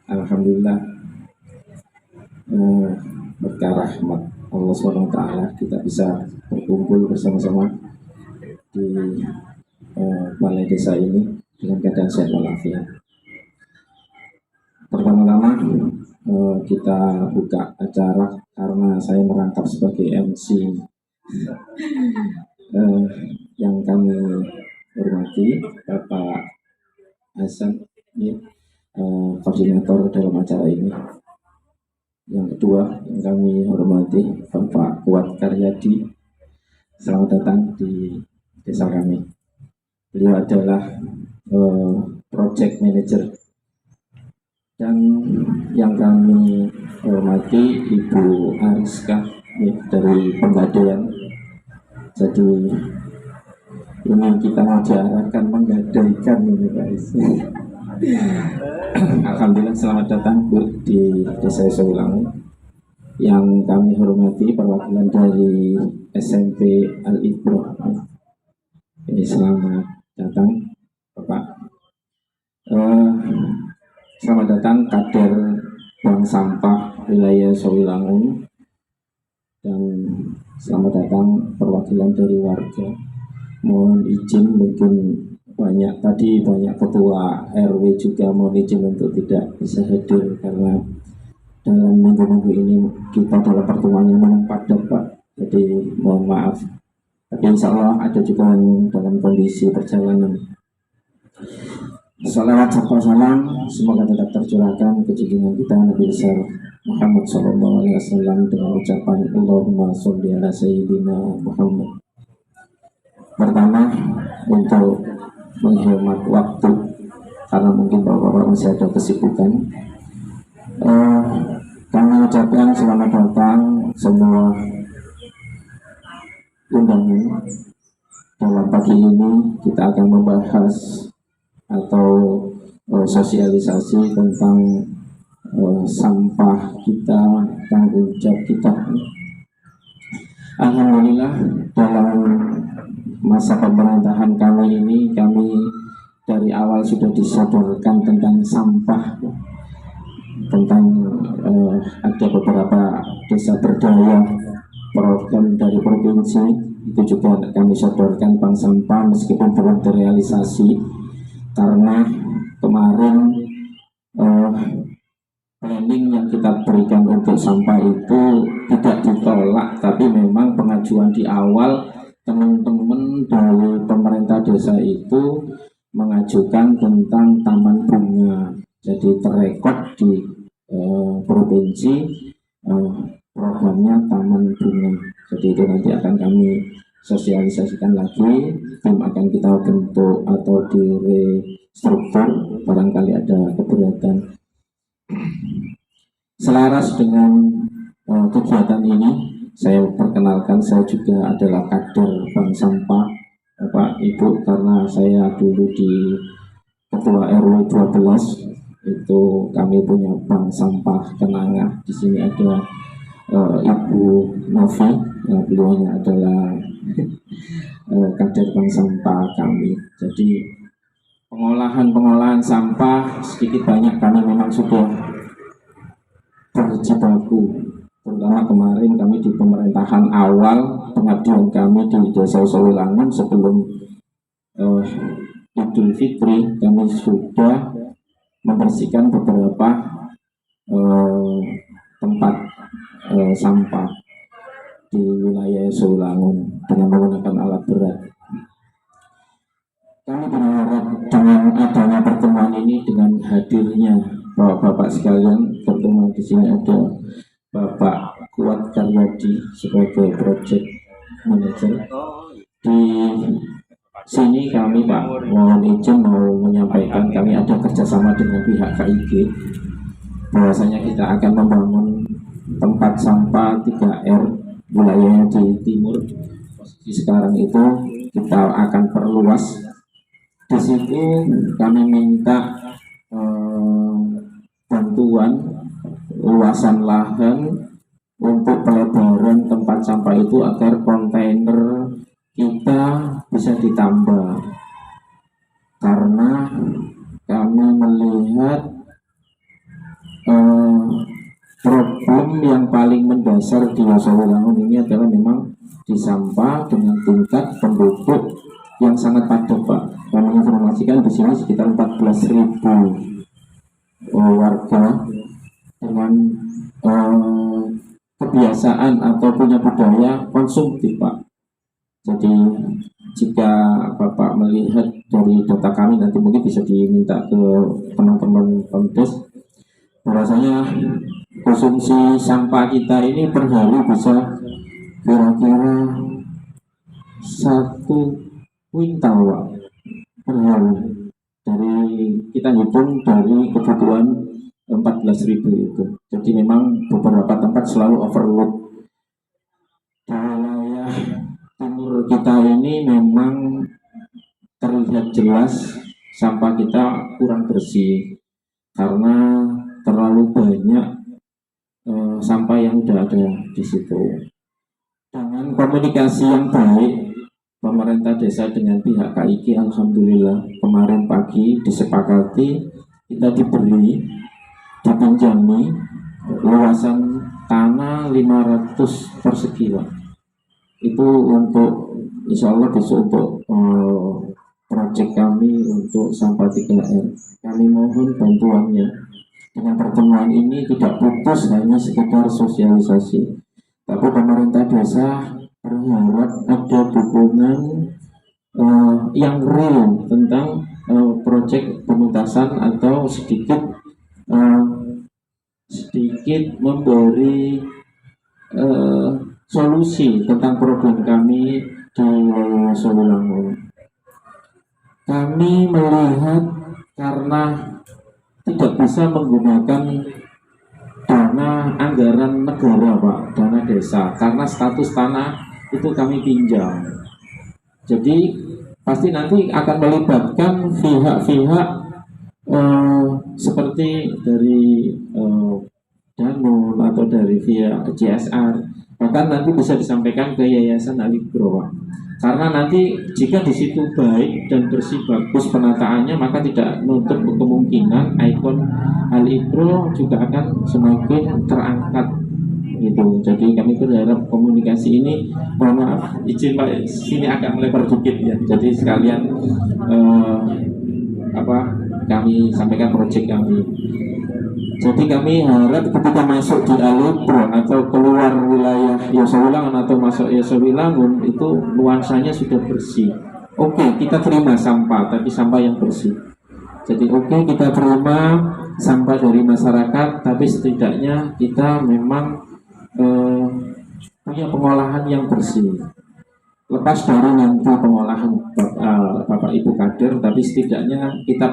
Alhamdulillah, eh, berkah rahmat Allah SWT kita bisa berkumpul bersama-sama di balai desa ini dengan keadaan sehat walafiat. Pertama-tama kita buka acara karena saya merangkap sebagai MC yang kami hormati Bapak Hasan, koordinator dalam acara ini. Yang kedua yang kami hormati Bapak Kuat Karyadi, selamat datang di desa kami. Beliau adalah project manager. Dan yang kami hormati Ibu Ariska dari Penggadaian. Jadi ini kita mau diarahkan menggadaikan ini guys. Alhamdulillah, selamat datang Bu di Desa Sawilangun. Yang kami hormati perwakilan dari SMP Al-Ibroh. Ini selamat datang Bapak. Selamat datang kader Bank Sampah wilayah Sawilangun, dan selamat datang perwakilan dari warga. Mohon izin, mungkin banyak ketua RW juga mohon izin untuk tidak bisa hadir karena dalam minggu-minggu ini kita dalam pertemuan yang memang padat Pak, jadi mohon maaf. Tapi insya Allah ada juga yang dalam kondisi perjalanan. Salawat serta salam semoga tetap tercurahkan ke junjungan kita Nabi besar Muhammad SAW dengan ucapan Allahumma sholli ala sayyidina Muhammad. Pertama, untuk menghemat waktu karena mungkin bapak-bapak masih ada kesibukan, kami ucapkan selamat datang semua undangan. Dalam pagi ini kita akan membahas atau sosialisasi tentang sampah kita, tanggung jawab kita. Alhamdulillah, dalam masa pemerintahan kami ini, kami dari awal sudah disodorkan tentang sampah, tentang ada beberapa desa berdaya program dari provinsi itu juga kami sodorkan bank sampah meskipun belum terrealisasi karena kemarin planning yang kita berikan untuk sampah itu tidak ditolak, tapi memang pengajuan di awal teman-teman dari pemerintah desa itu mengajukan tentang taman bunga. Jadi terekod di provinsi programnya taman bunga. Jadi itu nanti akan kami sosialisasikan lagi, tim akan kita bentuk atau direstruktur barangkali ada keberatan. Selaras dengan kegiatan ini, saya perkenalkan, saya juga adalah kader Bank Sampah Bapak Ibu, karena saya dulu di Ketua RW 12 itu kami punya Bank Sampah Kenanga. Di sini ada Ibu Novi, beliaunya adalah kader Bank Sampah kami. Jadi pengolahan sampah sedikit banyak kami memang sudah berjibaku, terutama kemarin kami di pemerintahan awal pengabdian kami di Desa Sawilangun sebelum Idul Fitri, kami sudah membersihkan beberapa tempat sampah di wilayah Sawilangun dengan menggunakan alat berat. Kami berharap dengan adanya pertemuan ini, dengan hadirnya bapak-bapak sekalian, pertemuan di sini ada Bapak Kuat Karyadi sebagai project manager. Di sini kami Pak mohon izin mau menyampaikan kami ada kerjasama dengan pihak KIG, bahwasanya kita akan membangun tempat sampah 3R wilayahnya di timur. Posisi sekarang itu kita akan perluas. Di situ kami minta bantuan luasan lahan untuk pelebaran tempat sampah itu agar kontainer kita bisa ditambah, karena kami melihat eh, problem yang paling mendasar di Yosawilangun ini adalah memang di sampah dengan tingkat penduduk yang sangat padat, Pak. Kami informasikan di sini sekitar 14.000 warga dengan kebiasaan atau punya budaya konsumtif, Pak. Jadi jika Bapak melihat dari data kami, nanti mungkin bisa diminta ke teman-teman Pemdes, bahwasanya konsumsi sampah kita ini per hari bisa kira-kira 1 kuintal, Pak, per hari. Dari kita hitung dari kebutuhan 14.000 itu. Jadi memang beberapa tempat selalu overload. Di wilayah timur kita ini memang terlihat jelas sampah kita kurang bersih karena terlalu banyak sampah yang sudah ada di situ. Dengan komunikasi yang baik pemerintah desa dengan pihak KIK, alhamdulillah kemarin pagi disepakati kita dipinjami luasan tanah 500 persegi, Pak. Itu untuk insya Allah besok untuk proyek kami untuk sampah 3R. Kami mohon bantuannya. Dengan pertemuan ini tidak putus hanya sekedar sosialisasi, tapi pemerintah desa berharap ada dukungan yang real tentang proyek penuntasan atau sedikit memberi solusi tentang problem kami di Yosawilangun. Kami melihat karena tidak bisa menggunakan dana anggaran negara, Pak, dana desa, karena status tanah itu kami pinjam. Jadi pasti nanti akan melibatkan pihak-pihak seperti dari Danul atau dari via CSR, bahkan nanti bisa disampaikan ke Yayasan Alipro, Pak. Karena nanti jika di situ baik dan bersih bagus penataannya, maka tidak menutup kemungkinan ikon Alipro juga akan semakin terangkat gitu. Jadi kami berharap komunikasi ini, mohon maaf izin Pak, sini agak melebar dikit ya. Jadi sekalian kami sampaikan proyek kami. Jadi kami harap ketika masuk di Alipro atau keluar wilayah Yosawilangun atau masuk Yosawilangun itu nuansanya sudah bersih. Oke, kita terima sampah, tapi sampah yang bersih. Jadi kita terima sampah dari masyarakat, tapi setidaknya kita memang punya pengolahan yang bersih. Lepas dari nanti pengolahan Bapak Ibu kader, tapi setidaknya kita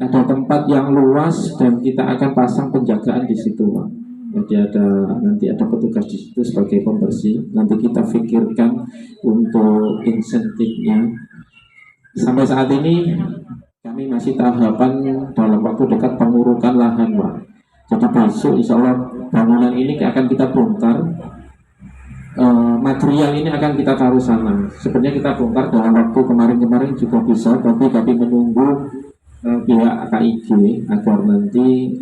ada tempat yang luas dan kita akan pasang penjagaan di situ, Pak. Jadi nanti ada petugas di situ sebagai pembersih. Nanti kita pikirkan untuk insentifnya. Sampai saat ini kami masih tahapan dalam waktu dekat pengurukan lahan, Pak. Jadi besok insya Allah bangunan ini akan kita bongkar. Material ini akan kita taruh sana. Sebenarnya kita bongkar dalam waktu kemarin juga bisa, tapi kami menunggu pihak KIG agar nanti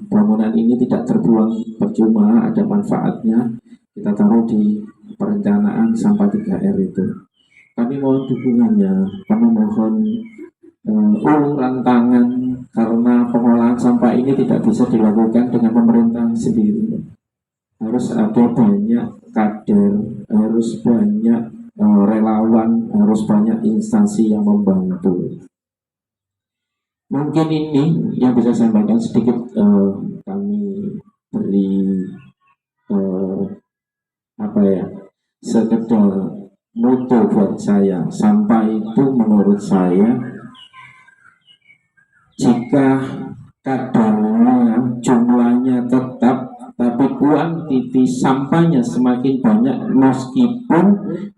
bangunan ini tidak terbuang percuma, ada manfaatnya. Kita taruh di perencanaan sampah 3R itu. Kami mohon dukungannya, kami mohon uluran tangan, karena pengolahan sampah ini tidak bisa dilakukan dengan pemerintah sendiri. Harus ada banyak kader, harus banyak relawan, harus banyak instansi yang membantu. Mungkin ini yang bisa saya sampaikan sedikit, kami beri sekedar moto buat saya. Sampah itu menurut saya, jika kadarnya jumlahnya tetap, tapi kuantiti sampahnya semakin banyak meskipun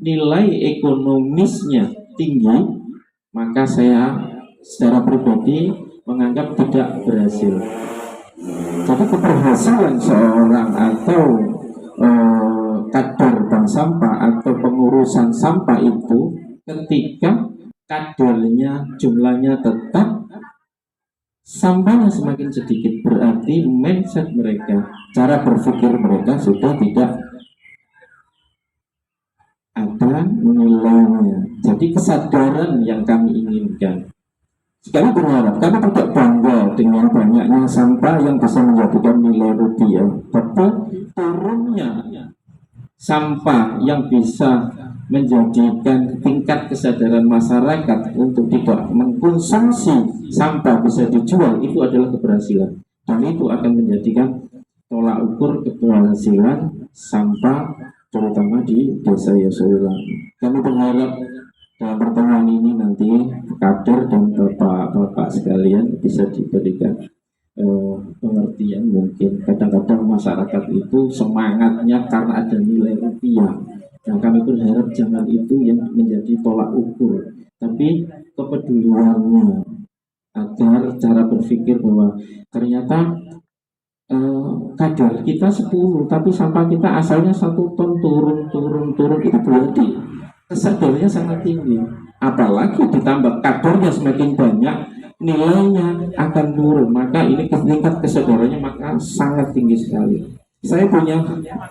nilai ekonomisnya tinggi, maka saya secara pribadi menganggap tidak berhasil. Jadi keberhasilan seorang atau kader bank sampah atau pengurusan sampah itu ketika kadernya jumlahnya tetap sampahnya semakin sedikit, berarti mindset mereka, cara berpikir mereka sudah tidak ada nilainya. Jadi kesadaran yang kami inginkan. Sekali berharap, kami tidak bangga dengan banyaknya sampah yang bisa menjadikan nilai rupiah, tapi turunnya sampah yang bisa menjadikan tingkat kesadaran masyarakat untuk tidak mengkonsumsi sampah bisa dijual, itu adalah keberhasilan, dan itu akan menjadikan tolak ukur keberhasilan sampah terutama di desa Yosowilang. Kami berharap dalam pertemuan ini nanti kader dan bapak-bapak sekalian bisa diberikan pengertian. Mungkin kadang-kadang masyarakat itu semangatnya karena ada nilai rupiah, dan kami berharap jangan itu yang menjadi tolak ukur, tapi kepeduliannya, agar cara berpikir bahwa ternyata kadar kita 10 tapi sampah kita asalnya 1 ton, turun itu berarti kesadarannya sangat tinggi. Apalagi ditambah kadarnya semakin banyak, nilainya akan turun, maka ini tingkat kesadarannya maka sangat tinggi sekali. Saya punya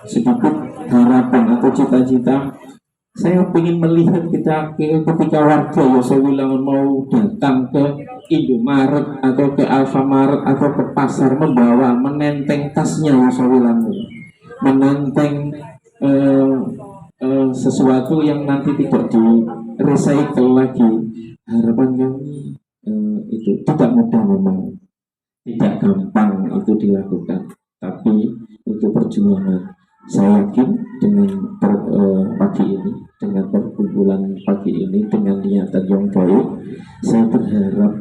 sedikit harapan atau cita-cita. Saya ingin melihat ketika warga Yosowilang mau datang ke Indomaret atau ke Alfamaret atau ke pasar, membawa menenteng tasnya Yosowilang, menenteng sesuatu yang nanti tidak di recycle lagi. Harapan kami itu tidak mudah, memang tidak gampang itu dilakukan, tapi itu perjuangan. Saya yakin dengan pagi ini, dengan perkumpulan pagi ini, dengan niatan yang baik, saya berharap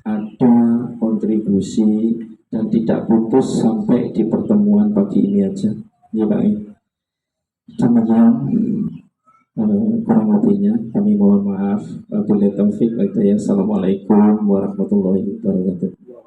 ada kontribusi dan tidak putus sampai di pertemuan pagi ini aja, ya Pak. Demikian kurang lebihnya kami mohon maaf. Wabillahi taufik wal hidayah. Assalamualaikum warahmatullahi wabarakatuh.